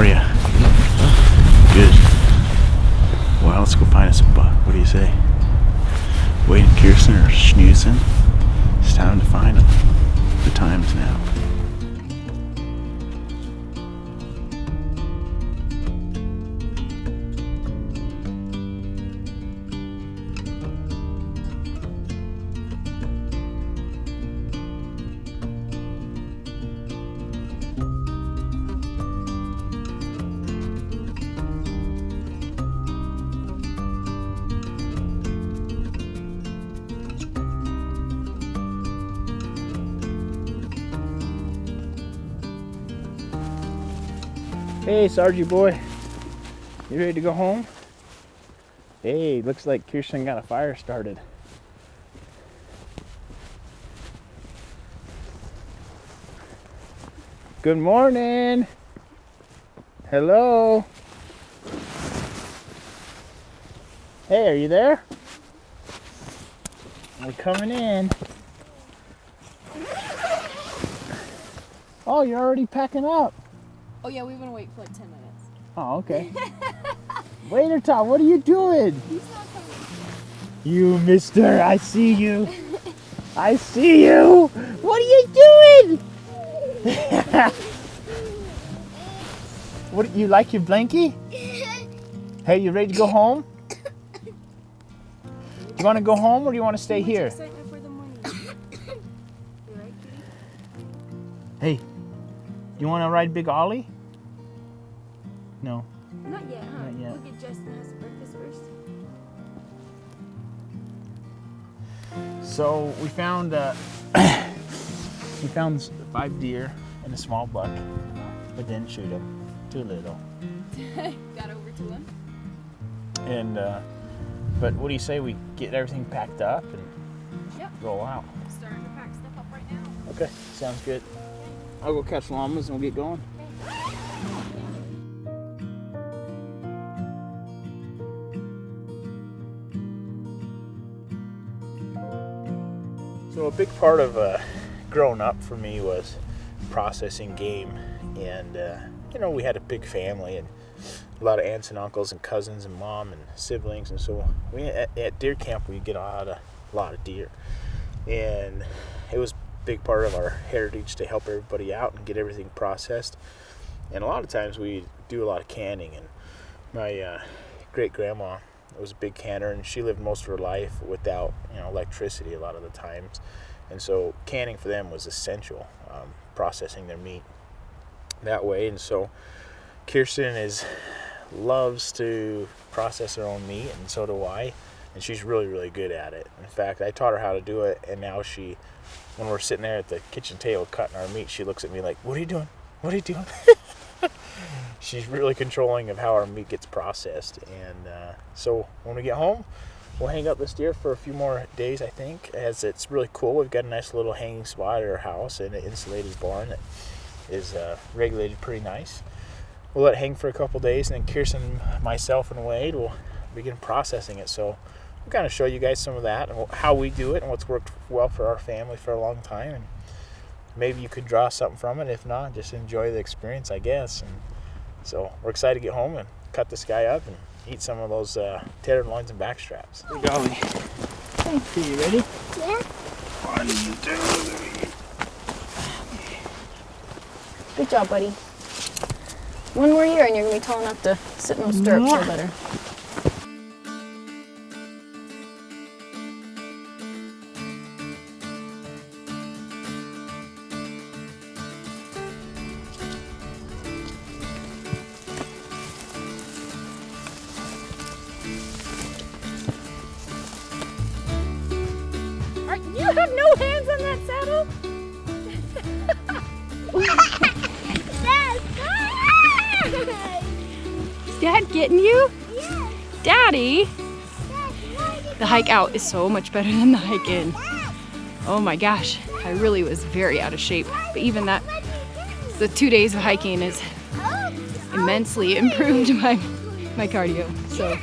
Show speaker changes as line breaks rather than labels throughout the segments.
are you? Good. Well, let's go find us a buck. What do you say? Wade and Kirsten are snoozing. It's time to find them. The time's now. Hey, Sargy boy, you ready to go home? Hey, looks like Kirsten got a fire started. Good morning. Hello. Hey, are you there? We're coming in. Oh, you're already packing up.
Oh yeah, we're gonna wait for like 10 minutes.
Oh, okay. Waiter Tom, what are you doing?
He's not coming.
You mister, I see you. I see you. What are you doing? What, you like your blankie? Hey, you ready to go home? You want to go home or do you want to stay here?
Excitement for the morning. You right, kitty?
Hey, you want to ride Big Ollie? No.
Not yet, huh?
Not yet.
We'll get Justin has breakfast first.
So we found 5 deer and a small buck, but didn't shoot them. Too little.
Got over to him.
And but what do you say we get everything packed up and roll out?
I'm starting to pack stuff up right now.
Okay, sounds good. I'll go catch llamas and we'll get going. So a big part of growing up for me was processing game, and we had a big family and a lot of aunts and uncles and cousins and mom and siblings, and so we at deer camp we get a lot of deer, and it was a big part of our heritage to help everybody out and get everything processed. And a lot of times we do a lot of canning, and my great grandma was a big canner, and she lived most of her life without electricity a lot of the times, and so canning for them was essential, processing their meat that way. And so Kirsten loves to process her own meat, and so do I, and she's really, really good at it. In fact, I taught her how to do it, and now when we're sitting there at the kitchen table cutting our meat, she looks at me like, "What are you doing? What are you doing?" She's really controlling of how our meat gets processed. And so when we get home, we'll hang up this deer for a few more days, I think, as it's really cool. We've got a nice little hanging spot at our house and an insulated barn that is regulated pretty nice. We'll let it hang for a couple days, and then Kirsten, myself, and Wade will begin processing it. So we'll kind of show you guys some of that and how we do it and what's worked well for our family for a long time. And maybe you could draw something from it. If not, just enjoy the experience, I guess. And so we're excited to get home and cut this guy up and eat some of those tenderloins and back straps. Hey, Golly. Okay, you ready?
Yeah.
1, 2, 3.
Good job, buddy. One more year and you're going to be tall enough to sit in those stirrups feel better. You have no hands on that saddle? Is Dad getting you?
Yeah.
Daddy?
Dad,
The hike out is so much better than the hike in. Oh my gosh, I really was very out of shape. But even that, the 2 days of hiking has immensely improved my cardio. So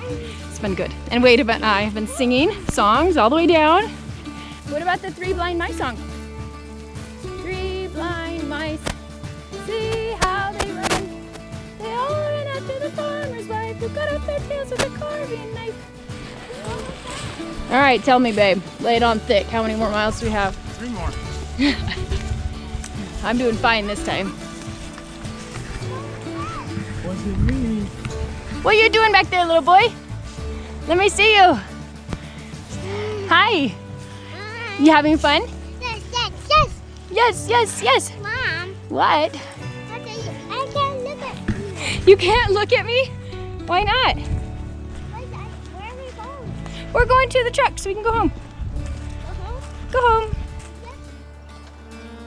it's been good. And Wade and I have been singing songs all the way down. What about the 3 Blind Mice song? 3 blind mice, see how they run. They all farmer's wife who cut off their tails with a carving knife. All right, tell me, babe. Lay it on thick. How many more miles do we have?
3 more.
I'm doing fine this time.
Wasn't me.
What are you doing back there, little boy? Let me see you. Hi. You having fun?
Yes, yes, yes.
Yes, yes, yes.
Mom,
What?
I can't look at you.
You can't look at me? Why not?
Where are we going?
We're going to the truck so we can go home. Go home.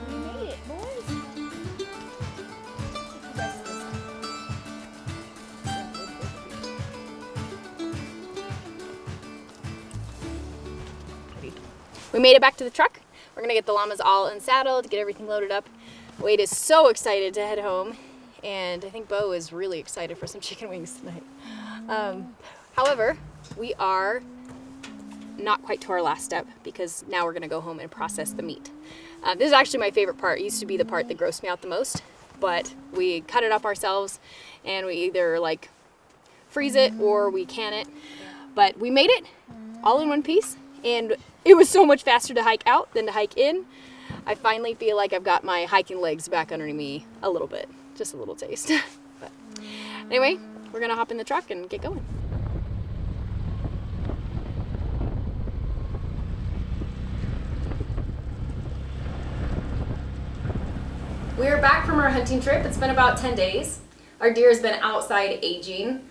We made it, boys.
We made it back to the truck. We're gonna get the llamas all unsaddled, get everything loaded up. Wade is so excited to head home, and I think Beau is really excited for some chicken wings tonight. However, we are not quite to our last step because now we're gonna go home and process the meat. This is actually my favorite part. It used to be the part that grossed me out the most, but we cut it up ourselves and we either like freeze it or we can it. But we made it all in one piece, and it was so much faster to hike out than to hike in. I finally feel like I've got my hiking legs back under me a little bit, just a little taste. But anyway, we're gonna hop in the truck and get going. We are back from our hunting trip. It's been about 10 days. Our deer has been outside aging,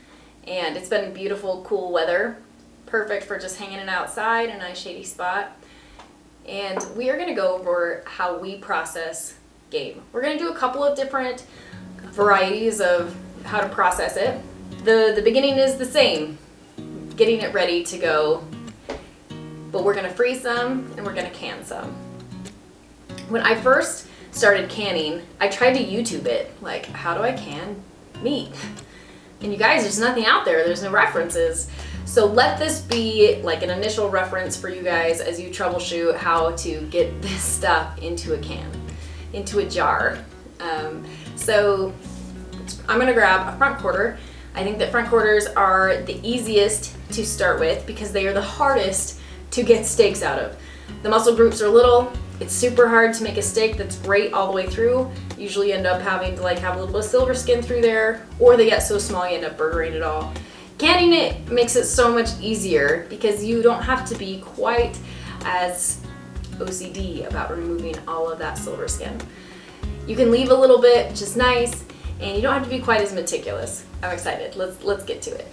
and it's been beautiful, cool weather. Perfect for just hanging it outside in a nice shady spot. And we are gonna go over how we process game. We're gonna do a couple of different varieties of how to process it. The beginning is the same, getting it ready to go, but we're gonna freeze some and we're gonna can some. When I first started canning, I tried to YouTube it, like, how do I can meat? And you guys, there's nothing out there, there's no references. So let this be like an initial reference for you guys as you troubleshoot how to get this stuff into a can, into a jar. So I'm gonna grab a front quarter. I think that front quarters are the easiest to start with because they are the hardest to get steaks out of. The muscle groups are little. It's super hard to make a steak that's great all the way through. Usually you end up having to like have a little bit of silver skin through there, or they get so small you end up burgering it all. Canning it makes it so much easier because you don't have to be quite as OCD about removing all of that silver skin. You can leave a little bit, which is nice, and you don't have to be quite as meticulous. I'm excited. Let's get to it.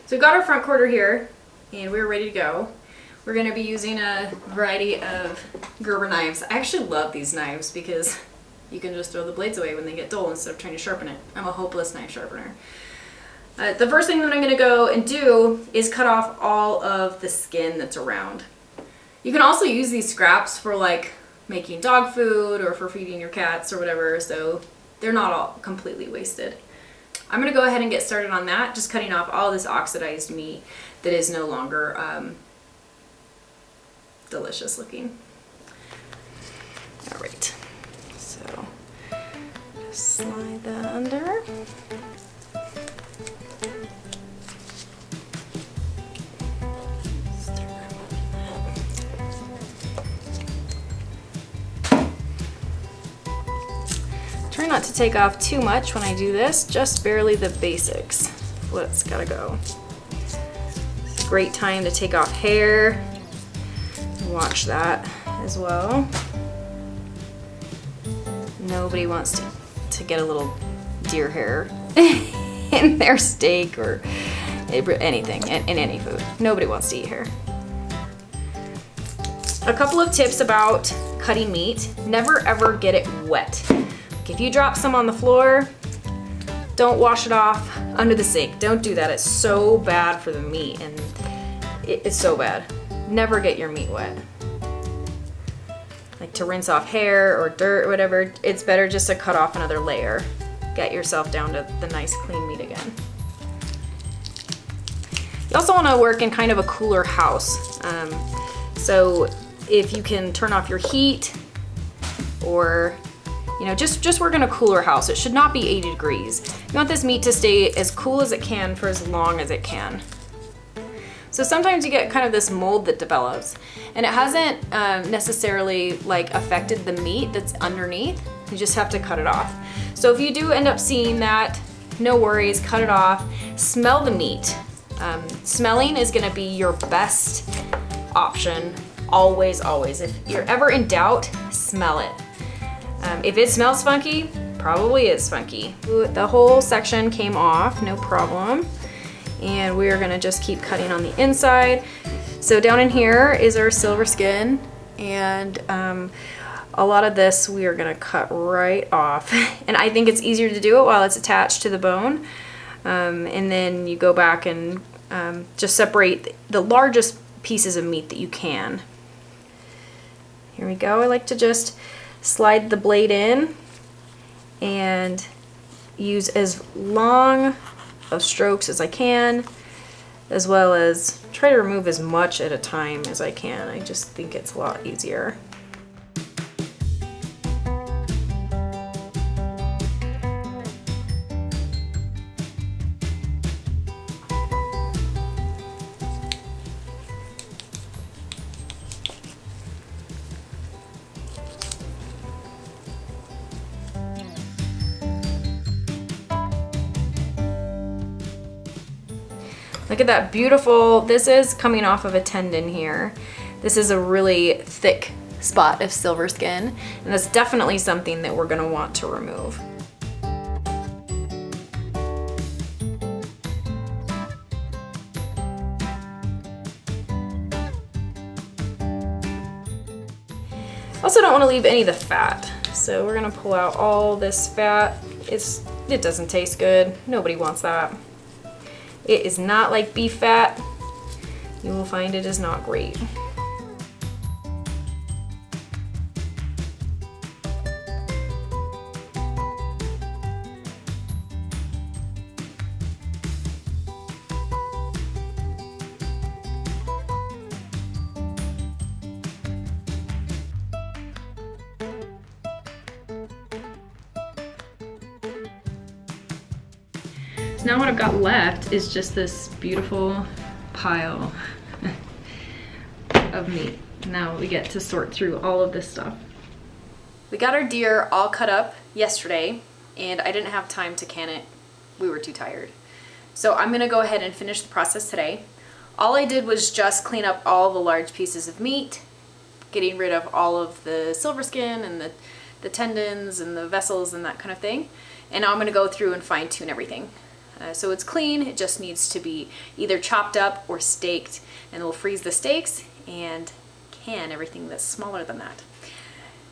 So we've got our front quarter here, and we're ready to go. We're going to be using a variety of Gerber knives. I actually love these knives because you can just throw the blades away when they get dull instead of trying to sharpen it. I'm a hopeless knife sharpener. The first thing that I'm going to go and do is cut off all of the skin that's around. You can also use these scraps for like making dog food or for feeding your cats or whatever, so they're not all completely wasted. I'm going to go ahead and get started on that, just cutting off all this oxidized meat that is no longer delicious looking. All right, so just slide that under. Try not to take off too much when I do this, just barely the basics. What's gotta go. It's a great time to take off hair. Watch that as well. Nobody wants to get a little deer hair in their steak or anything, in any food. Nobody wants to eat hair. A couple of tips about cutting meat. Never ever get it wet. If you drop some on the floor, don't wash it off under the sink. Don't do that. It's so bad for the meat, and it's so bad. Never get your meat wet. Like to rinse off hair or dirt or whatever, it's better just to cut off another layer. Get yourself down to the nice clean meat again. You also want to work in kind of a cooler house. So if you can turn off your heat, or You know, just work in a cooler house. It should not be 80 degrees. You want this meat to stay as cool as it can for as long as it can. So sometimes you get kind of this mold that develops, and it hasn't necessarily like affected the meat that's underneath. You just have to cut it off. So if you do end up seeing that, no worries, cut it off. Smell the meat. Smelling is gonna be your best option, always, always. If you're ever in doubt, smell it. If it smells funky, probably is funky. The whole section came off, no problem. And we are gonna just keep cutting on the inside. So down in here is our silver skin, and a lot of this we are gonna cut right off. And I think it's easier to do it while it's attached to the bone. And then you go back and just separate the largest pieces of meat that you can. Here we go. I like to just slide the blade in and use as long of strokes as I can, as well as try to remove as much at a time as I can. I just think it's a lot easier. Look at that beautiful, this is coming off of a tendon here. This is a really thick spot of silver skin, and that's definitely something that we're gonna want to remove. Also don't want to leave any of the fat, so we're gonna pull out all this fat. It doesn't taste good. Nobody wants that. It is not like beef fat. You will find it is not great. So now what I've got left is just this beautiful pile of meat. Now we get to sort through all of this stuff. We got our deer all cut up yesterday, and I didn't have time to can it. We were too tired. So I'm gonna go ahead and finish the process today. All I did was just clean up all the large pieces of meat, getting rid of all of the silver skin and the tendons and the vessels and that kind of thing. And now I'm gonna go through and fine tune everything. So it's clean, it just needs to be either chopped up or steaked, and we'll freeze the steaks and can everything that's smaller than that.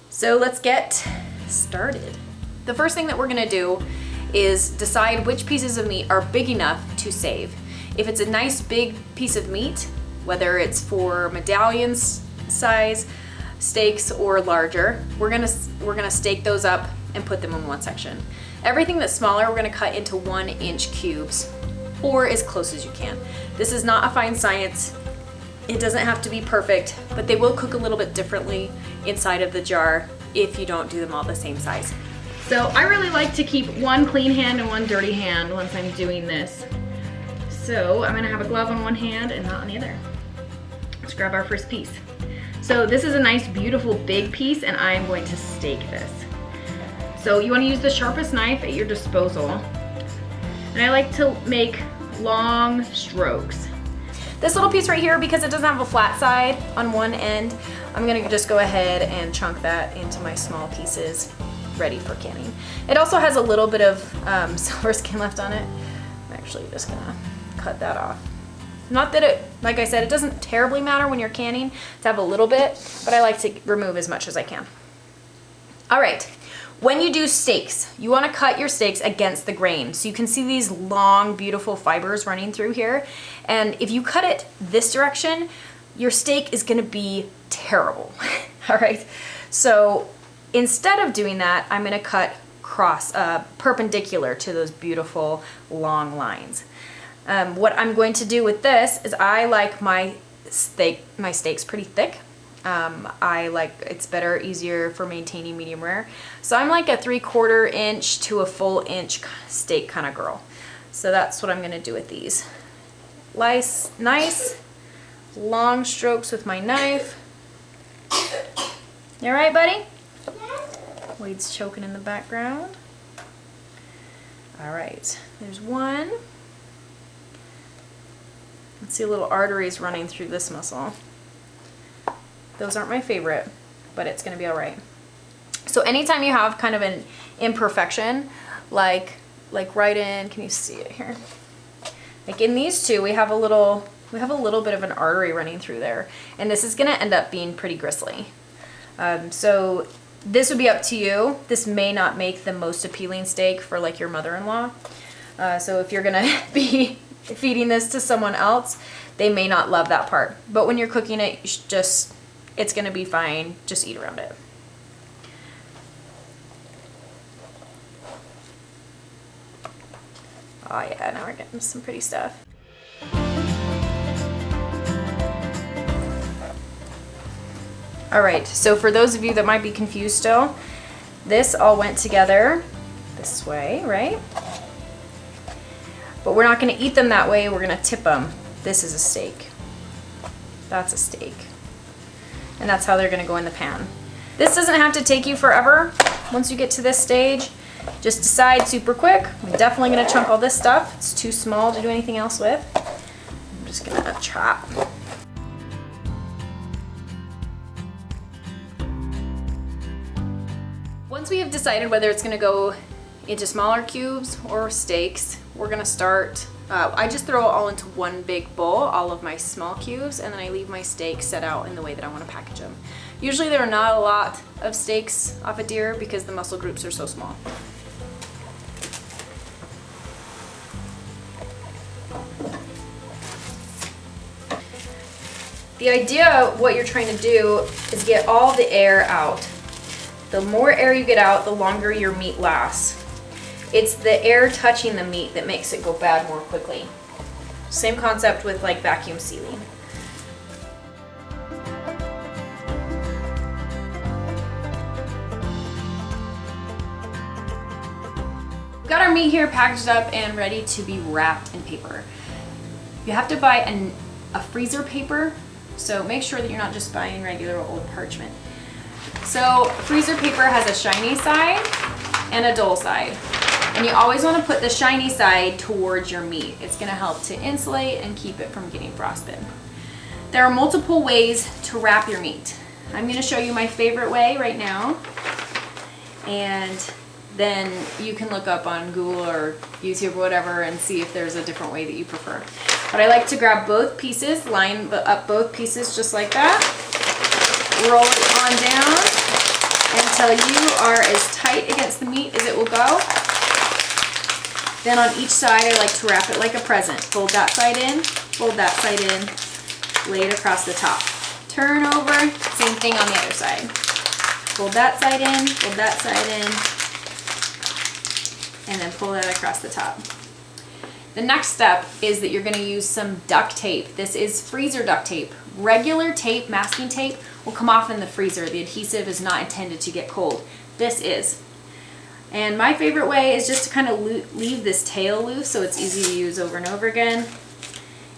So let's get started. The first thing that we're gonna do is decide which pieces of meat are big enough to save. If it's a nice big piece of meat, whether it's for medallions size steaks or larger, we're gonna steak those up and put them in one section. Everything that's smaller, we're gonna cut into 1-inch cubes, or as close as you can. This is not a fine science. It doesn't have to be perfect, but they will cook a little bit differently inside of the jar if you don't do them all the same size. So I really like to keep one clean hand and one dirty hand once I'm doing this. So I'm gonna have a glove on one hand and not on the other. Let's grab our first piece. So this is a nice, beautiful, big piece, and I am going to steak this. So you want to use the sharpest knife at your disposal. And I like to make long strokes. This little piece right here, because it doesn't have a flat side on one end, I'm gonna just go ahead and chunk that into my small pieces, ready for canning. It also has a little bit of silver skin left on it. I'm actually just gonna cut that off. Not that it, like I said, it doesn't terribly matter when you're canning to have a little bit, but I like to remove as much as I can. All right. When you do steaks, you want to cut your steaks against the grain. So you can see these long, beautiful fibers running through here. And if you cut it this direction, your steak is going to be terrible. All right. So instead of doing that, I'm going to cut perpendicular to those beautiful long lines. What I'm going to do with this is I like my steaks pretty thick. It's better, easier for maintaining medium rare. So I'm like a 3/4 inch to a full inch steak kind of girl. So that's what I'm gonna do with these. Nice long strokes with my knife. You all right, buddy? Wade's choking in the background. All right, there's one. Let's see, little arteries running through this muscle. Those aren't my favorite, but it's gonna be all right. So anytime you have kind of an imperfection, like right in, can you see it here? Like in these two, we have a little bit of an artery running through there, and this is gonna end up being pretty gristly. So this would be up to you. This may not make the most appealing steak for like your mother-in-law. So if you're gonna be feeding this to someone else, they may not love that part. But when you're cooking it, it's gonna be fine. Just eat around it. Oh yeah, now we're getting some pretty stuff. All right, so for those of you that might be confused still, this all went together this way, right? But we're not gonna eat them that way, we're gonna tip them. This is a steak. That's a steak. And that's how they're gonna go in the pan. This doesn't have to take you forever. Once you get to this stage, just decide super quick. I'm definitely gonna chunk all this stuff. It's too small to do anything else with. I'm just gonna chop. Once we have decided whether it's gonna go into smaller cubes or steaks, we're gonna start, I just throw it all into one big bowl, all of my small cubes, and then I leave my steaks set out in the way that I wanna package them. Usually there are not a lot of steaks off a deer because the muscle groups are so small. The idea of what you're trying to do is get all the air out. The more air you get out, the longer your meat lasts. It's the air touching the meat that makes it go bad more quickly. Same concept with like vacuum sealing. We've got our meat here packaged up and ready to be wrapped in paper. You have to buy a freezer paper, so make sure that you're not just buying regular old parchment. So freezer paper has a shiny side and a dull side. And you always want to put the shiny side towards your meat. It's going to help to insulate and keep it from getting frostbitten. There are multiple ways to wrap your meat. I'm going to show you my favorite way right now. And then you can look up on Google or YouTube or whatever and see if there's a different way that you prefer. But I like to grab both pieces, line up both pieces just like that. Roll it on down until you are as tight against the meat as it will go. Then on each side, I like to wrap it like a present. Fold that side in, fold that side in, lay it across the top. Turn over, same thing on the other side. Fold that side in, fold that side in, and then pull that across the top. The next step is that you're gonna use some duct tape. This is freezer duct tape. Regular tape, masking tape, will come off in the freezer. The adhesive is not intended to get cold. This is. And my favorite way is just to kind of leave this tail loose so it's easy to use over and over again.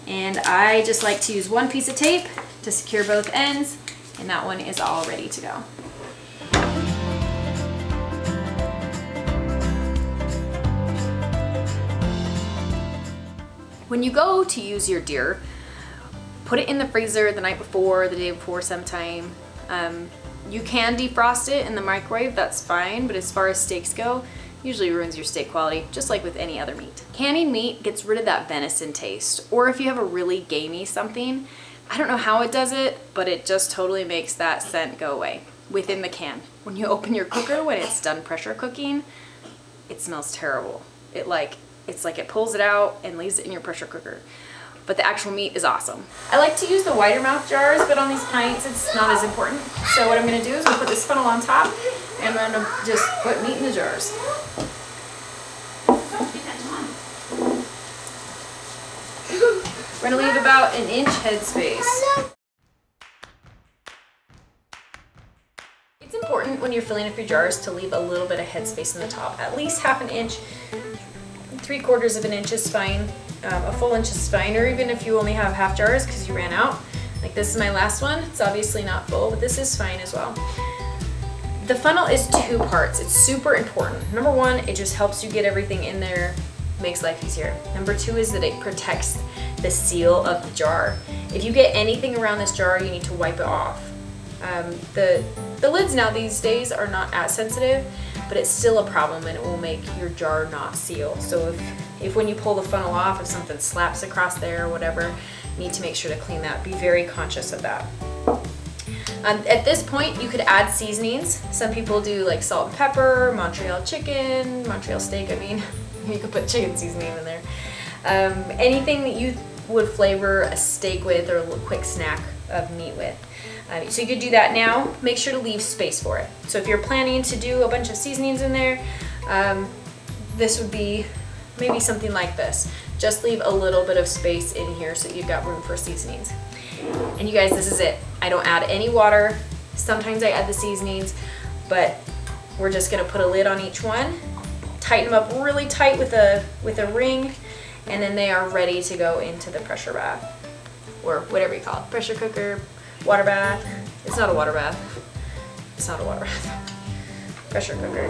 And I just like to use one piece of tape to secure both ends, and that one is all ready to go. When you go to use your deer, put it in the freezer the night before, the day before sometime. You can defrost it in the microwave, that's fine, but as far as steaks go, usually ruins your steak quality, just like with any other meat. Canning meat gets rid of that venison taste, or if you have a really gamey something, I don't know how it does it, but it just totally makes that scent go away within the can. When you open your cooker, when it's done pressure cooking, it smells terrible. It's like it pulls it out and leaves it in your pressure cooker. But the actual meat is awesome. I like to use the wider mouth jars, but on these pints it's not as important. So what I'm gonna do is I'm gonna put this funnel on top and I'm gonna just put meat in the jars. We're gonna leave about an inch headspace. It's important when you're filling up your jars to leave a little bit of headspace in the top, at least half an inch. 3/4 of an inch is fine. A full inch is fine, or even if you only have half jars because you ran out. Like this is my last one. It's obviously not full, but this is fine as well. The funnel is 2 parts. It's super important. Number 1, it just helps you get everything in there, makes life easier. Number 2 is that it protects the seal of the jar. If you get anything around this jar, you need to wipe it off. The lids now these days are not as sensitive, but it's still a problem and it will make your jar not seal. So if when you pull the funnel off, if something slaps across there or whatever, you need to make sure to clean that. Be very conscious of that. At this point, you could add seasonings. Some people do like salt and pepper, Montreal steak, I mean. You could put chicken seasoning in there. Anything that you would flavor a steak with or a little quick snack of meat with. So you could do that now. Make sure to leave space for it. So if you're planning to do a bunch of seasonings in there, this would be maybe something like this. Just leave a little bit of space in here so you've got room for seasonings. And you guys, this is it. I don't add any water. Sometimes I add the seasonings, but we're just gonna put a lid on each one, tighten them up really tight with a ring, and then they are ready to go into the pressure bath, or whatever you call it, pressure cooker, water bath. It's not a water bath. It's not a water bath. Pressure cooker.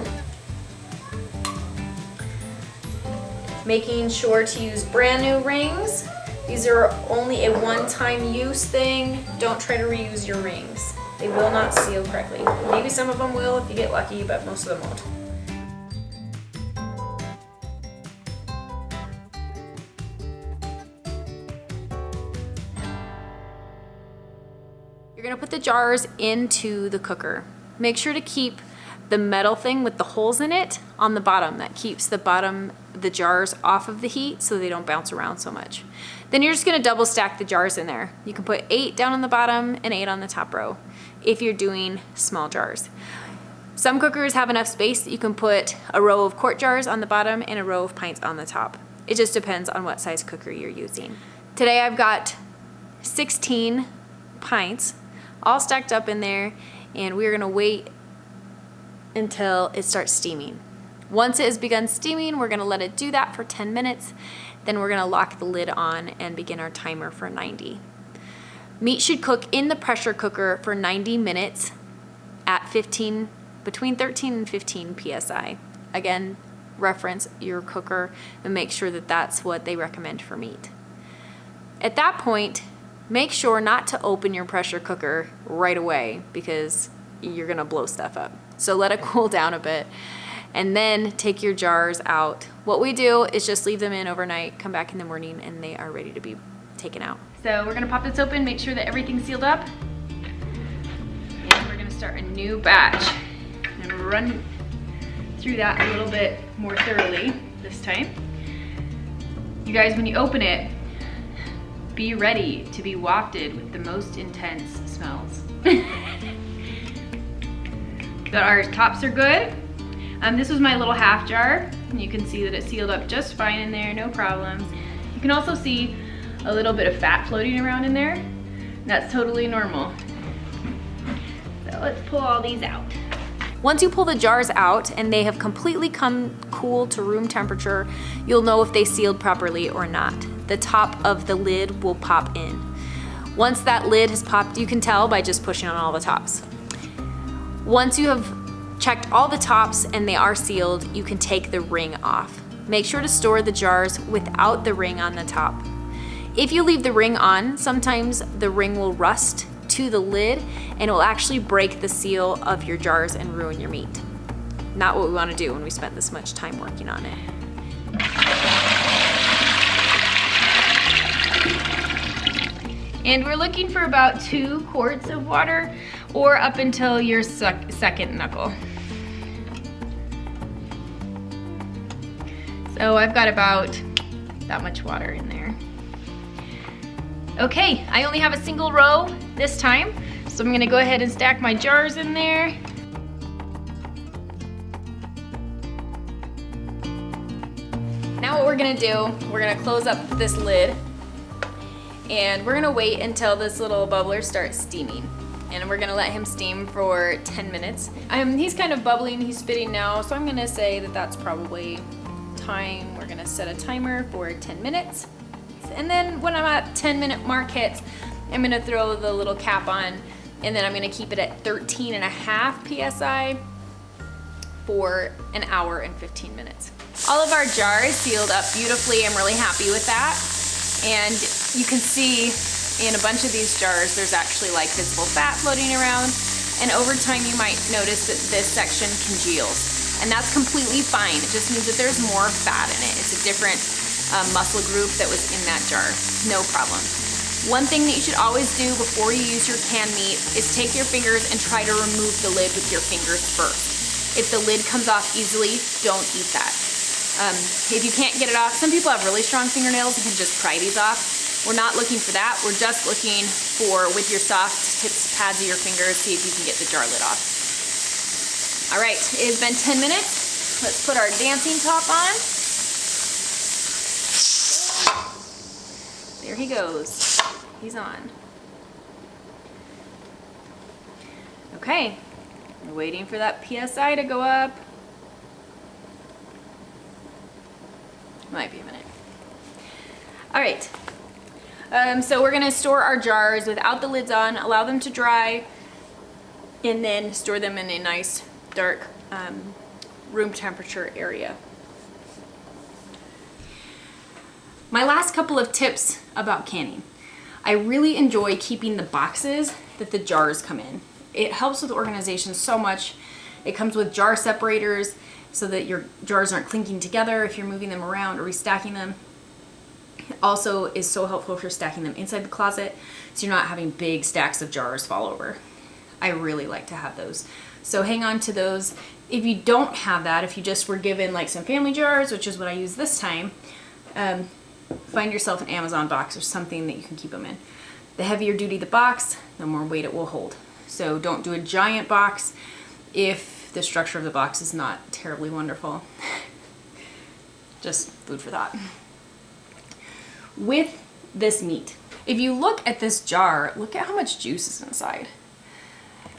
Making sure to use brand new rings. These are only a one-time use thing. Don't try to reuse your rings. They will not seal correctly. Maybe some of them will if you get lucky, but most of them won't. You're gonna put the jars into the cooker. Make sure to keep the metal thing with the holes in it on the bottom. That keeps the jars off of the heat so they don't bounce around so much. Then you're just gonna double stack the jars in there. You can put 8 down on the bottom and 8 on the top row if you're doing small jars. Some cookers have enough space that you can put a row of quart jars on the bottom and a row of pints on the top. It just depends on what size cooker you're using. Today I've got 16 pints all stacked up in there, and we're gonna wait until it starts steaming. Once it has begun steaming, we're gonna let it do that for 10 minutes. Then we're gonna lock the lid on and begin our timer for 90. Meat should cook in the pressure cooker for 90 minutes at between 13 and 15 PSI. Again, reference your cooker and make sure that that's what they recommend for meat. At that point, make sure not to open your pressure cooker right away because you're gonna blow stuff up. So let it cool down a bit and then take your jars out. What we do is just leave them in overnight, come back in the morning, and they are ready to be taken out. So we're gonna pop this open, make sure that everything's sealed up, and we're gonna start a new batch and run through that a little bit more thoroughly this time. You guys, when you open it, be ready to be wafted with the most intense smells. Our tops are good. This was my little half jar, and you can see that it sealed up just fine in there, no problems. You can also see a little bit of fat floating around in there. That's totally normal. So let's pull all these out. Once you pull the jars out and they have completely come cool to room temperature, you'll know if they sealed properly or not. The top of the lid will pop in. Once that lid has popped, you can tell by just pushing on all the tops. Once you have checked all the tops and they are sealed, you can take the ring off. Make sure to store the jars without the ring on the top. If you leave the ring on, sometimes the ring will rust to the lid and it will actually break the seal of your jars and ruin your meat. Not what we want to do when we spent this much time working on it. And we're looking for about 2 quarts of water, or up until your second knuckle. So I've got about that much water in there. Okay, I only have a single row this time, so I'm gonna go ahead and stack my jars in there. Now what we're gonna do, we're gonna close up this lid, and we're gonna wait until this little bubbler starts steaming. and we're gonna let him steam for 10 minutes. He's kind of bubbling, he's spitting now, so I'm gonna say that that's probably time. We're gonna set a timer for 10 minutes. And then when I'm at 10-minute mark hits, I'm gonna throw the little cap on, and then I'm gonna keep it at 13.5 PSI for an hour and 15 minutes. All of our jars sealed up beautifully. I'm really happy with that. And you can see in a bunch of these jars, there's actually like visible fat floating around. And over time, you might notice that this section congeals. And that's completely fine. It just means that there's more fat in it. It's a different muscle group that was in that jar. No problem. One thing that you should always do before you use your canned meat is take your fingers and try to remove the lid with your fingers first. If the lid comes off easily, don't eat that. If you can't get it off, some people have really strong fingernails and can just pry these off. We're not looking for that. We're just looking for, with your soft tips, pads of your fingers, see if you can get the jar lid off. All right, it has been 10 minutes. Let's put our dancing top on. There he goes. He's on. Okay, we're waiting for that PSI to go up. Might be a minute. All right, so we're gonna store our jars without the lids on, allow them to dry, and then store them in a nice, dark, room temperature area. My last couple of tips about canning. I really enjoy keeping the boxes that the jars come in. It helps with organization so much. It comes with jar separators so that your jars aren't clinking together if you're moving them around or restacking them. It also is so helpful if you're stacking them inside the closet so you're not having big stacks of jars fall over. I really like to have those. So hang on to those. If you don't have that, if you just were given like some family jars, which is what I use this time, find yourself an Amazon box or something that you can keep them in. The heavier duty the box, the more weight it will hold. So don't do a giant box if the structure of the box is not terribly wonderful. Just food for thought. With this meat, if you look at this jar, look at how much juice is inside.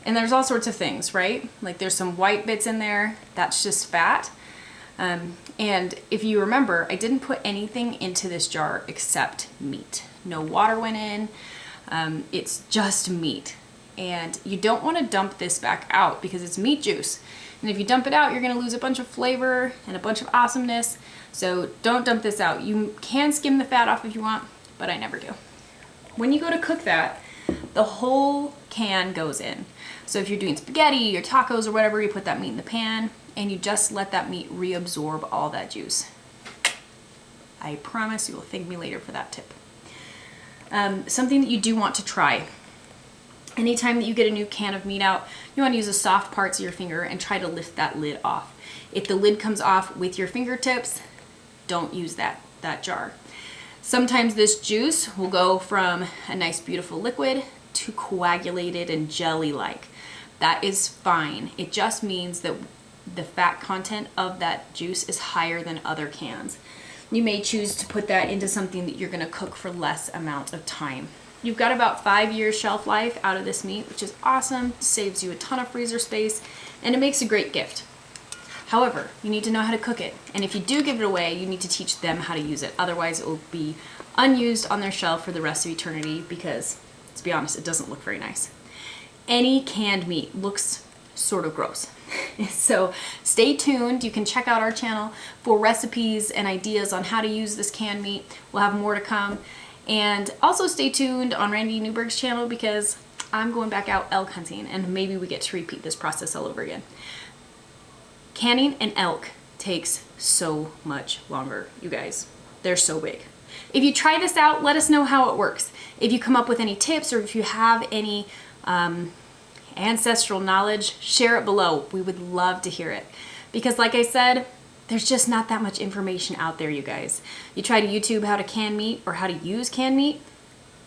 And there's all sorts of things, right? Like there's some white bits in there, that's just fat. And if you remember, I didn't put anything into this jar except meat. No water went in, it's just meat. And you don't want to dump this back out because it's meat juice. And if you dump it out, you're gonna lose a bunch of flavor and a bunch of awesomeness. So don't dump this out. You can skim the fat off if you want, but I never do. When you go to cook that, the whole can goes in. So if you're doing spaghetti or tacos or whatever, you put that meat in the pan and you just let that meat reabsorb all that juice. I promise you will thank me later for that tip. Something that you do want to try. Anytime that you get a new can of meat out, you want to use the soft parts of your finger and try to lift that lid off. If the lid comes off with your fingertips, don't use that jar. Sometimes this juice will go from a nice beautiful liquid to coagulated and jelly-like. That is fine. It just means that the fat content of that juice is higher than other cans. You may choose to put that into something that you're gonna cook for less amount of time. You've got about 5 years shelf life out of this meat, which is awesome, saves you a ton of freezer space, and it makes a great gift. However, you need to know how to cook it, and if you do give it away, you need to teach them how to use it. Otherwise, it will be unused on their shelf for the rest of eternity because, to be honest, it doesn't look very nice. Any canned meat looks sort of gross. So stay tuned. You can check out our channel for recipes and ideas on how to use this canned meat. We'll have more to come. And also stay tuned on Randy Newberg's channel because I'm going back out elk hunting and maybe we get to repeat this process all over again. Canning an elk takes so much longer, you guys. They're so big. If you try this out, let us know how it works. If you come up with any tips or if you have any ancestral knowledge, share it below. We would love to hear it. Because like I said, there's just not that much information out there, you guys. You try to YouTube how to can meat or how to use canned meat,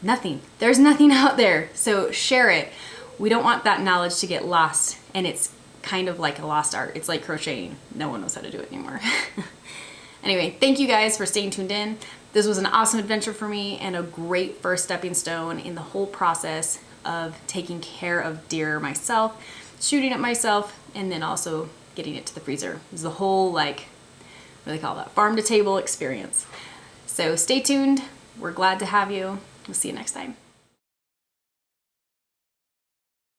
nothing. There's nothing out there. So share it. We don't want that knowledge to get lost, and it's kind of like a lost art. It's like crocheting. No one knows how to do it anymore. Anyway, thank you guys for staying tuned in. This was an awesome adventure for me and a great first stepping stone in the whole process of taking care of deer myself, shooting it myself, and then also getting it to the freezer. It's the whole, like, what do they call that? Farm to table experience. So stay tuned. We're glad to have you. We'll see you next time.